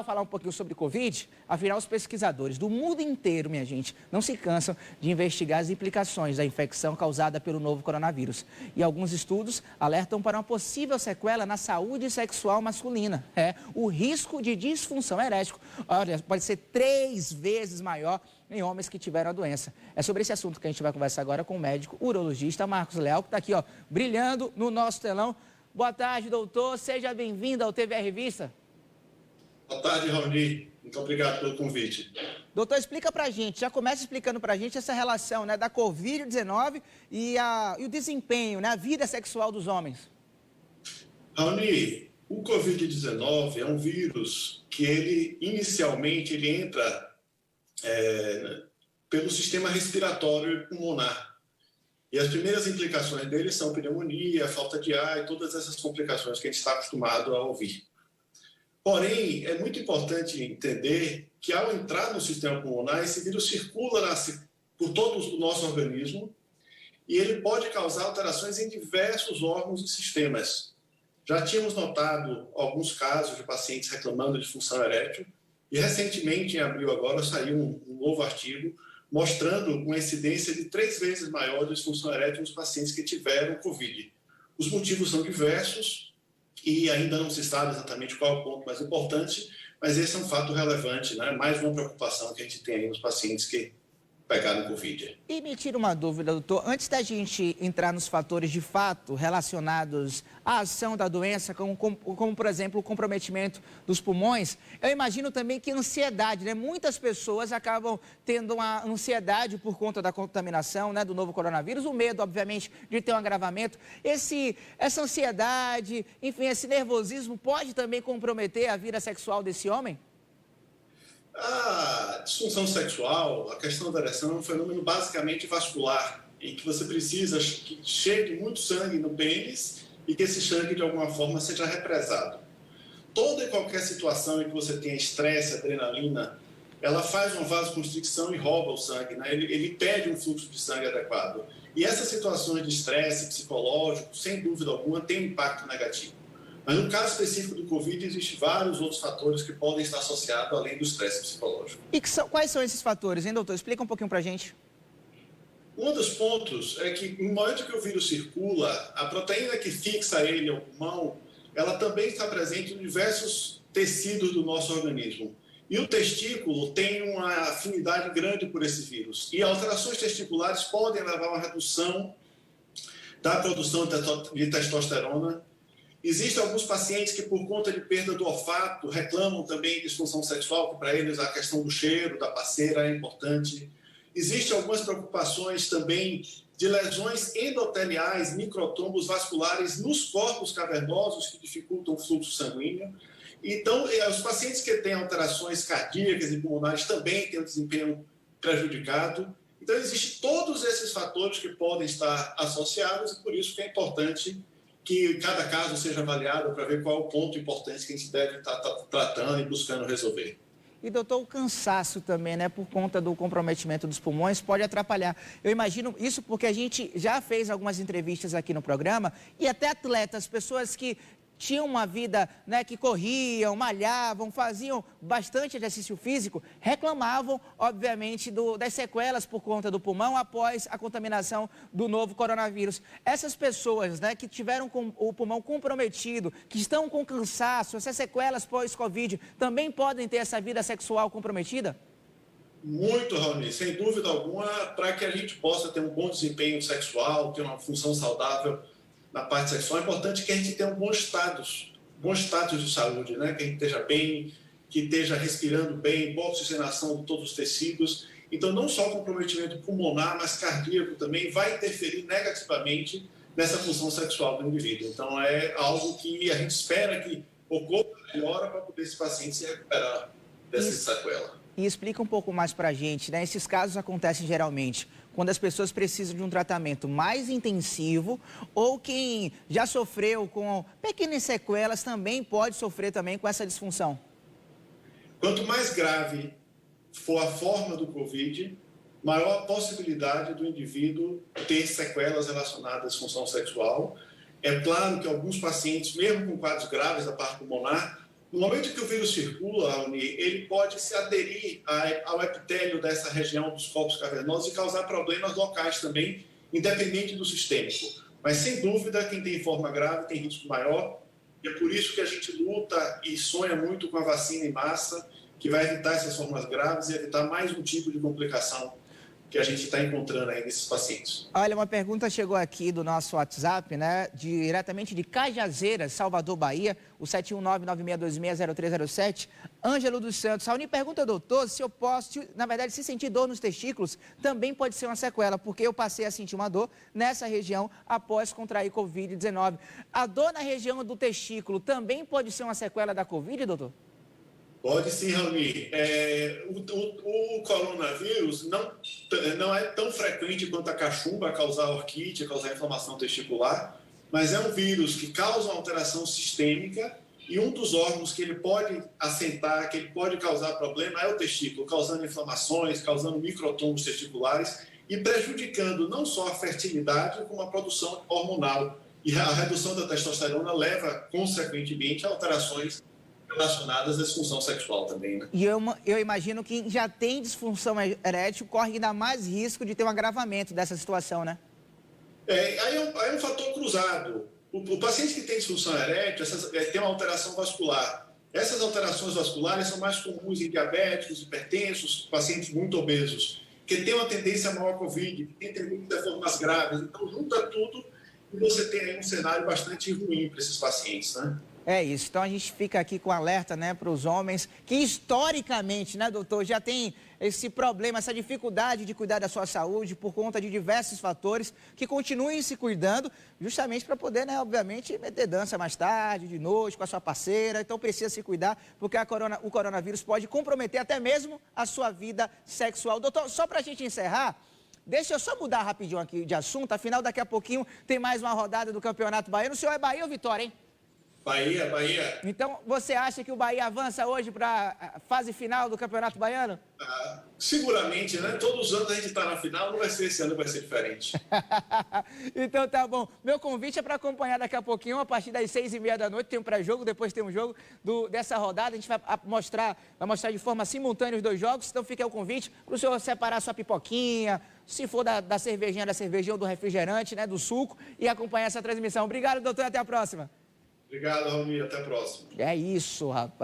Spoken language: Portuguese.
Falar um pouquinho sobre Covid, afinal os pesquisadores do mundo inteiro, minha gente, não se cansam de investigar as implicações da infecção causada pelo novo coronavírus. E alguns estudos alertam para uma possível sequela na saúde sexual masculina. O risco de disfunção erétil, olha, pode ser 3 vezes maior em homens que tiveram a doença. É sobre esse assunto que a gente vai conversar agora com o médico urologista Marcos Leal, que está aqui, ó, brilhando no nosso telão. Boa tarde, doutor, seja bem-vindo ao TVR Vista. Boa tarde, Raoni. Muito obrigado pelo convite. Doutor, explica pra gente, já começa explicando pra gente essa relação, né, da Covid-19 e o desempenho, né, a vida sexual dos homens. Raoni, o Covid-19 é um vírus que inicialmente entra pelo sistema respiratório pulmonar. E as primeiras implicações dele são pneumonia, falta de ar e todas essas complicações que a gente está acostumado a ouvir. Porém, é muito importante entender que ao entrar no sistema pulmonar, esse vírus circula por todo o nosso organismo e ele pode causar alterações em diversos órgãos e sistemas. Já tínhamos notado alguns casos de pacientes reclamando de disfunção erétil e recentemente, em abril agora, saiu um novo artigo mostrando uma incidência de 3 vezes maior de disfunção erétil nos pacientes que tiveram Covid. Os motivos são diversos, e ainda não se sabe exatamente qual é o ponto mais importante, mas esse é um fato relevante, né? Mais uma preocupação que a gente tem aí nos pacientes que pegaram Covid. E me tira uma dúvida, doutor, antes da gente entrar nos fatores de fato relacionados à ação da doença, como por exemplo, o comprometimento dos pulmões, eu imagino também que ansiedade, né? Muitas pessoas acabam tendo uma ansiedade por conta da contaminação, né, do novo coronavírus, o medo, obviamente, de ter um agravamento. Essa ansiedade, enfim, esse nervosismo pode também comprometer a vida sexual desse homem? A disfunção sexual, a questão da ereção é um fenômeno basicamente vascular, em que você precisa que chegue muito sangue no pênis e que esse sangue de alguma forma seja represado. Toda e qualquer situação em que você tenha estresse, adrenalina, ela faz uma vasoconstricção e rouba o sangue, né? Ele pede um fluxo de sangue adequado. E essas situações de estresse psicológico, sem dúvida alguma, têm um impacto negativo. Mas no caso específico do Covid, existem vários outros fatores que podem estar associados além do estresse psicológico. E quais são esses fatores, hein, doutor? Explica um pouquinho pra gente. Um dos pontos é que, no momento que o vírus circula, a proteína que fixa ele ao pulmão, ela também está presente em diversos tecidos do nosso organismo. E o testículo tem uma afinidade grande por esse vírus. E alterações testiculares podem levar a uma redução da produção de testosterona. Existem alguns pacientes que, por conta de perda do olfato, reclamam também de disfunção sexual, que para eles a questão do cheiro, da parceira é importante. Existem algumas preocupações também de lesões endoteliais, microtrombos vasculares nos corpos cavernosos que dificultam o fluxo sanguíneo. Então, os pacientes que têm alterações cardíacas e pulmonares também têm um desempenho prejudicado. Então, existem todos esses fatores que podem estar associados e por isso que é importante que cada caso seja avaliado para ver qual é o ponto importante que a gente deve estar tratando e buscando resolver. E, doutor, o cansaço também, né, por conta do comprometimento dos pulmões, pode atrapalhar. Eu imagino isso porque a gente já fez algumas entrevistas aqui no programa e até atletas, pessoas que tinham uma vida, né, que corriam, malhavam, faziam bastante exercício físico, reclamavam, obviamente, das sequelas por conta do pulmão após a contaminação do novo coronavírus. Essas pessoas, né, que tiveram o pulmão comprometido, que estão com cansaço, essas sequelas pós-Covid, também podem ter essa vida sexual comprometida? Muito, Raoni, sem dúvida alguma, para que a gente possa ter um bom desempenho sexual, ter uma função saudável na parte sexual, é importante que a gente tenha um bom status de saúde, né? Que a gente esteja bem, que esteja respirando bem, boa oxigenação de todos os tecidos. Então, não só o comprometimento pulmonar, mas cardíaco também vai interferir negativamente nessa função sexual do indivíduo. Então, é algo que a gente espera que ocorra melhor para poder esse paciente se recuperar dessa sequela. E explica um pouco mais para a gente, né? Esses casos acontecem geralmente quando as pessoas precisam de um tratamento mais intensivo ou quem já sofreu com pequenas sequelas também pode sofrer também com essa disfunção. Quanto mais grave for a forma do Covid, maior a possibilidade do indivíduo ter sequelas relacionadas à disfunção sexual. É claro que alguns pacientes, mesmo com quadros graves da parte pulmonar, No momento que o vírus circula, Raoni, ele pode se aderir ao epitélio dessa região dos corpos cavernosos e causar problemas locais também, independente do sistêmico. Mas, sem dúvida, quem tem forma grave tem risco maior, e é por isso que a gente luta e sonha muito com a vacina em massa, que vai evitar essas formas graves e evitar mais um tipo de complicação que a gente está encontrando aí nesses pacientes. Olha, uma pergunta chegou aqui do nosso WhatsApp, né? Diretamente de Cajazeiras, Salvador, Bahia, o 71996260307. Ângelo dos Santos. Raoni pergunta, doutor, se eu posso, na verdade, se sentir dor nos testículos, também pode ser uma sequela, porque eu passei a sentir uma dor nessa região após contrair Covid-19. A dor na região do testículo também pode ser uma sequela da Covid, doutor? Pode sim, Raoni. O coronavírus não é tão frequente quanto a cachumba causar orquite, causar inflamação testicular, mas é um vírus que causa uma alteração sistêmica e um dos órgãos que ele pode assentar, que ele pode causar problema é o testículo, causando inflamações, causando microtombos testiculares e prejudicando não só a fertilidade, como a produção hormonal. E a redução da testosterona leva, consequentemente, a alterações relacionadas à disfunção sexual também, né? E eu imagino que quem já tem disfunção erétil corre ainda mais risco de ter um agravamento dessa situação, né? Aí é um fator cruzado. O paciente que tem disfunção erétil tem uma alteração vascular. Essas alterações vasculares são mais comuns em diabéticos, hipertensos, pacientes muito obesos, que têm uma tendência maior à Covid, que têm tendência a formas graves. Então, junta tudo e você tem aí um cenário bastante ruim para esses pacientes, né? É isso. Então a gente fica aqui com alerta, né, para os homens que historicamente, né, doutor, já tem esse problema, essa dificuldade de cuidar da sua saúde por conta de diversos fatores, que continuem se cuidando, justamente para poder, né, obviamente, meter dança mais tarde, de noite, com a sua parceira. Então precisa se cuidar, porque o coronavírus pode comprometer até mesmo a sua vida sexual. Doutor, só para a gente encerrar, deixa eu só mudar rapidinho aqui de assunto, afinal daqui a pouquinho tem mais uma rodada do Campeonato Baiano. O senhor é Bahia ou Vitória, hein? Bahia. Então, você acha que o Bahia avança hoje para a fase final do Campeonato Baiano? Seguramente, né? Todos os anos a gente está na final, não vai ser esse ano, vai ser diferente. Então tá bom. Meu convite é para acompanhar daqui a pouquinho, a partir das 6h30 da noite, tem um pré-jogo, depois tem um jogo dessa rodada. A gente vai mostrar de forma simultânea os dois jogos, então fica aí o convite para o senhor separar sua pipoquinha, se for da cervejinha ou do refrigerante, né, do suco, e acompanhar essa transmissão. Obrigado, doutor, até a próxima. Obrigado, Raoni. Até a próxima. É isso, rapaz.